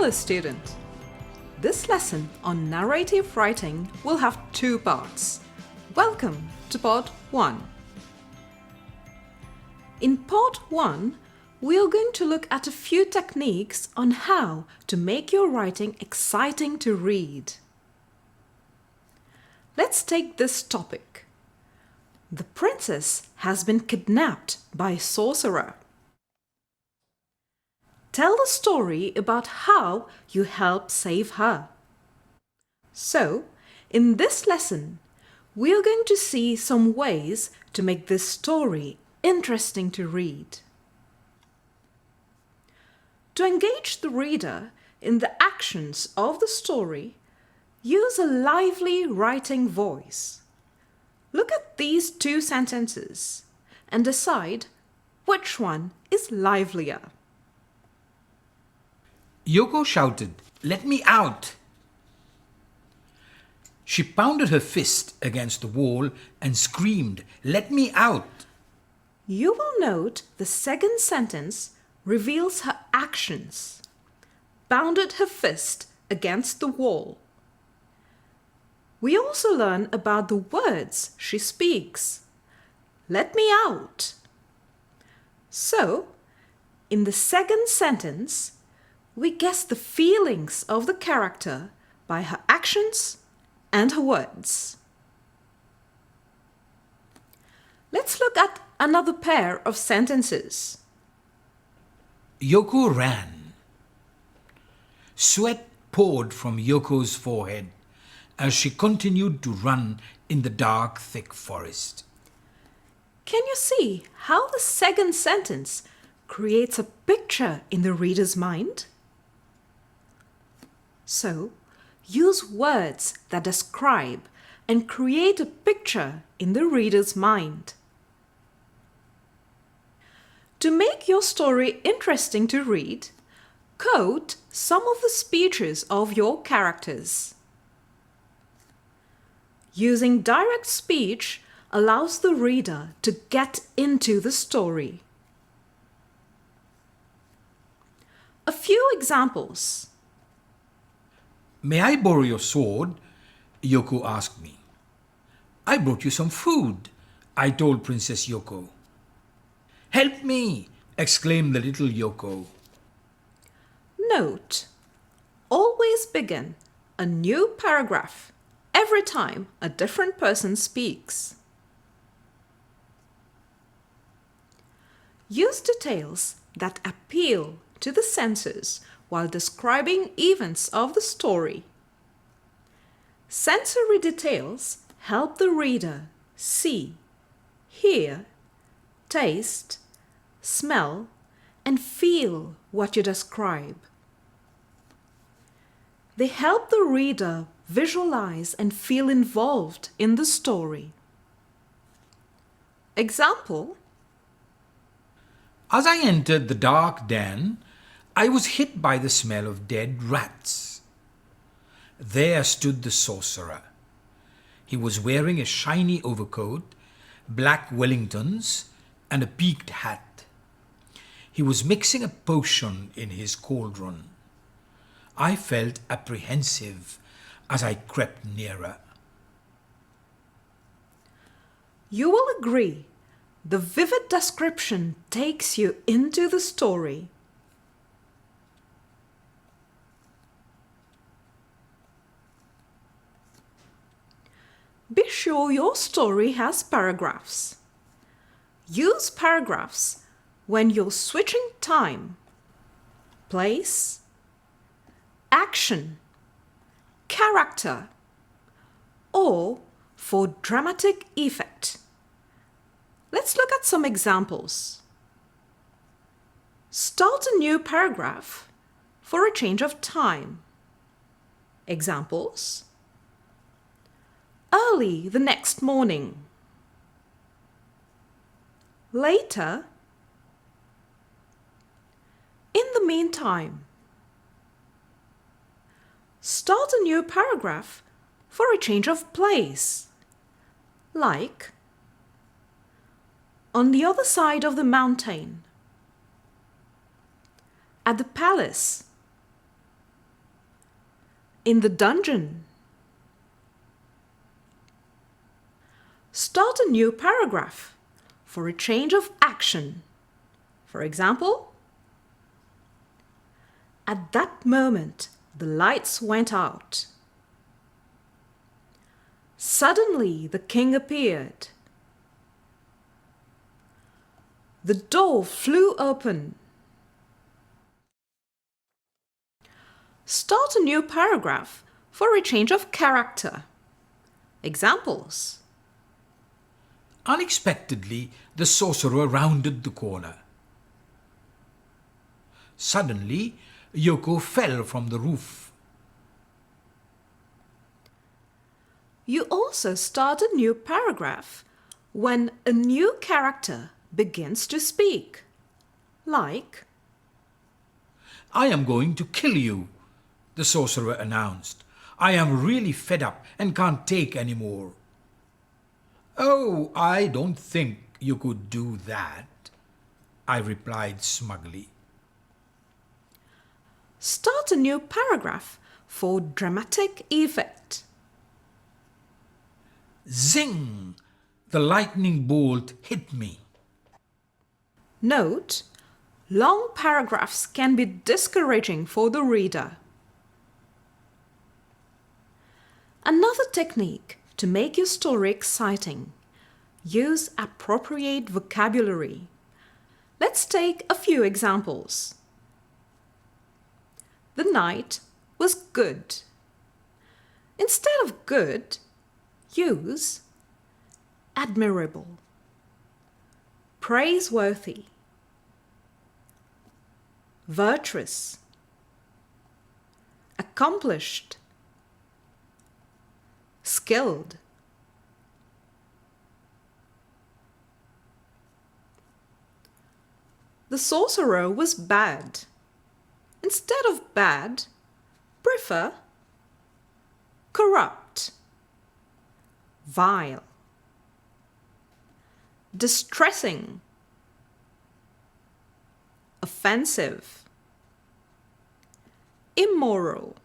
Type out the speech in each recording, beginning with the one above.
Hello student! This lesson on narrative writing will have two parts. Welcome to part 1. In part 1, we are going to look at a few techniques on how to make your writing exciting to read. Let's take this topic. The princess has been kidnapped by a sorcerer. Tell the story about how you help save her. So, in this lesson, we are going to see some ways to make this story interesting to read. To engage the reader in the actions of the story, use a lively writing voice. Look at these two sentences and decide which one is livelier. Yoko shouted, "Let me out!" She pounded her fist against the wall and screamed, "Let me out!" You will note the second sentence reveals her actions. Pounded her fist against the wall. We also learn about the words she speaks. Let me out. So, in the second sentence, we guess the feelings of the character by her actions and her words. Let's look at another pair of sentences. Yoko ran. Sweat poured from Yoko's forehead as she continued to run in the dark, thick forest. Can you see how the second sentence creates a picture in the reader's mind? So, use words that describe and create a picture in the reader's mind. To make your story interesting to read, quote some of the speeches of your characters. Using direct speech allows the reader to get into the story. A few examples. "May I borrow your sword?" Yoko asked me. "I brought you some food," I told Princess Yoko. "Help me!" exclaimed the little Yoko. Note: always begin a new paragraph every time a different person speaks. Use details that appeal to the senses while describing events of the story. Sensory details help the reader see, hear, taste, smell, and feel what you describe. They help the reader visualize and feel involved in the story. Example: As I entered the dark den, I was hit by the smell of dead rats. There stood the sorcerer. He was wearing a shiny overcoat, black Wellingtons, and a peaked hat. He was mixing a potion in his cauldron. I felt apprehensive as I crept nearer. You will agree, the vivid description takes you into the story. Be sure your story has paragraphs. Use paragraphs when you're switching time, place, action, character, or for dramatic effect. Let's look at some examples. Start a new paragraph for a change of time. Examples: early the next morning. Later. In the meantime. Start a new paragraph for a change of place. Like, on the other side of the mountain. At the palace. in the dungeon. Start a new paragraph for a change of action. For example, at that moment, the lights went out. Suddenly, the king appeared. The door flew open. Start a new paragraph for a change of character. Examples. Unexpectedly, the sorcerer rounded the corner. Suddenly, Yoko fell from the roof. You also start a new paragraph when a new character begins to speak. Like, I am going to kill you, the sorcerer announced. I am really fed up and can't take any more. Oh, I don't think you could do that, I replied smugly. start a new paragraph for dramatic effect. Zing! The lightning bolt hit me. Note, long paragraphs can be discouraging for the reader. Another technique to make your story exciting: use appropriate vocabulary. Let's take a few examples. The night was good. Instead of good, use admirable, praiseworthy, virtuous, accomplished, skilled. The sorcerer was bad. Instead of bad, prefer corrupt, vile, distressing, offensive, immoral.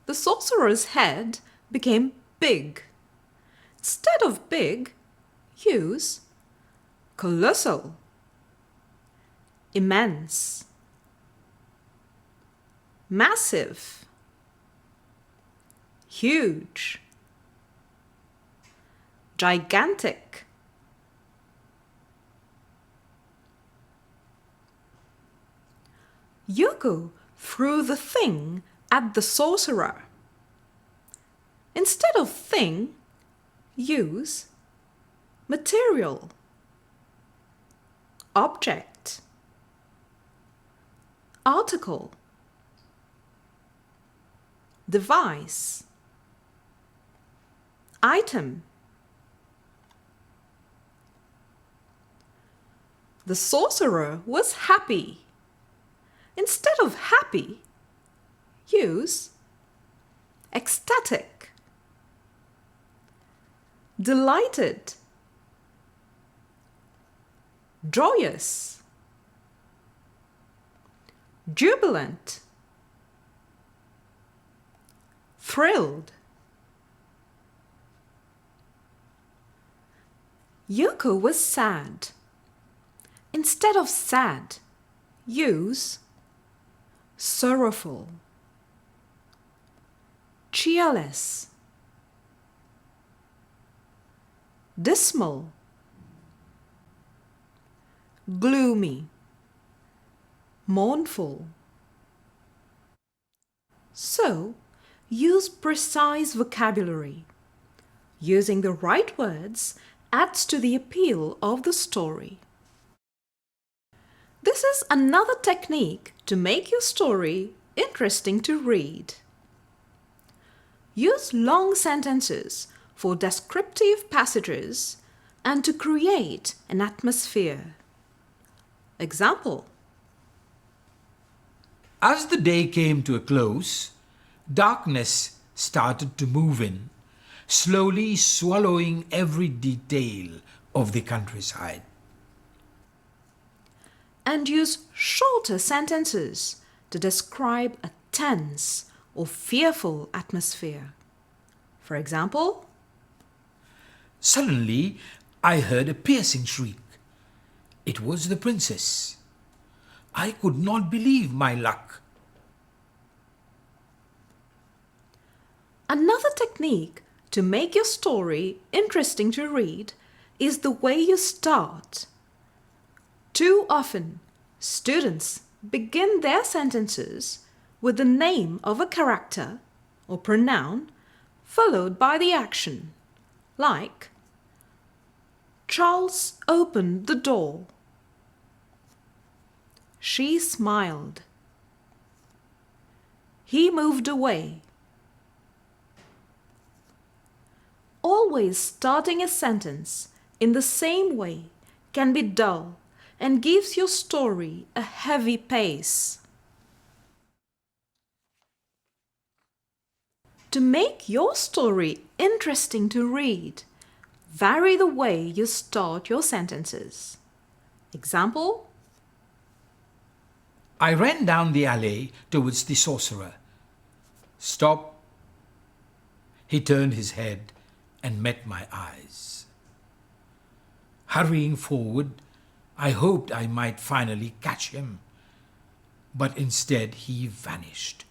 The sorcerer's head became big. Instead of big, use colossal, immense, massive, huge, gigantic. Yoko threw the thing at the sorcerer. Instead of thing, use material, object, article, device, item. The sorcerer was happy. Instead of happy, use ecstatic, delighted, joyous, jubilant, thrilled. Yoko was sad. Instead of sad, use sorrowful, cheerless, dismal, gloomy, mournful. So, use precise vocabulary. Using the right words adds to the appeal of the story. This is another technique to make your story interesting to read. Use long sentences for descriptive passages and to create an atmosphere. Example: As the day came to a close, darkness started to move in, slowly swallowing every detail of the countryside. and use shorter sentences to describe a tense or fearful atmosphere. For example, Suddenly, I heard a piercing shriek. It was the princess. I could not believe my luck. another technique to make your story interesting to read is the way you start. Too often, students begin their sentences with the name of a character or pronoun followed by the action, like Charles opened the door. She smiled. He moved away. Always starting a sentence in the same way can be dull and gives your story a heavy pace. To make your story interesting to read, vary the way you start your sentences. Example: I ran down the alley towards the sorcerer. Stop. He turned his head and met my eyes. Hurrying forward, I hoped I might finally catch him, but instead he vanished.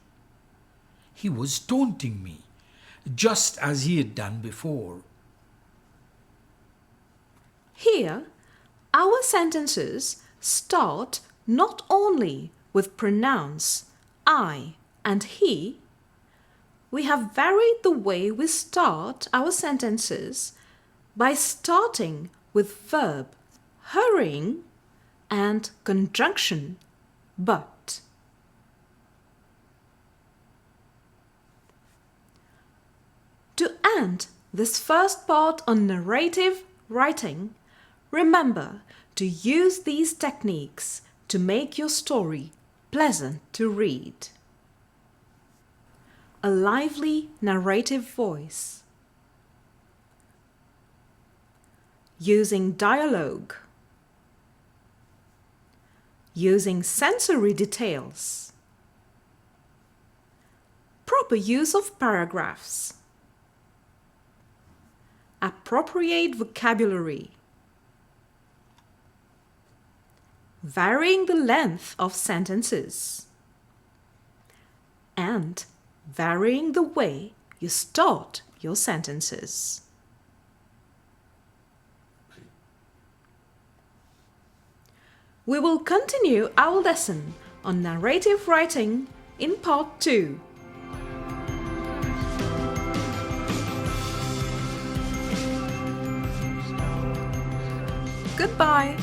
He was taunting me, just as he had done before. Here, our sentences start not only with pronouns I and he. We have varied the way we start our sentences by starting with verb hurrying and conjunction but. To end this first part on narrative writing, remember to use these techniques to make your story pleasant to read. A lively narrative voice. Using dialogue. Using sensory details. Proper use of paragraphs. Appropriate vocabulary. Varying the length of sentences. And varying the way you start your sentences. We will continue our lesson on narrative writing in part 2. Goodbye.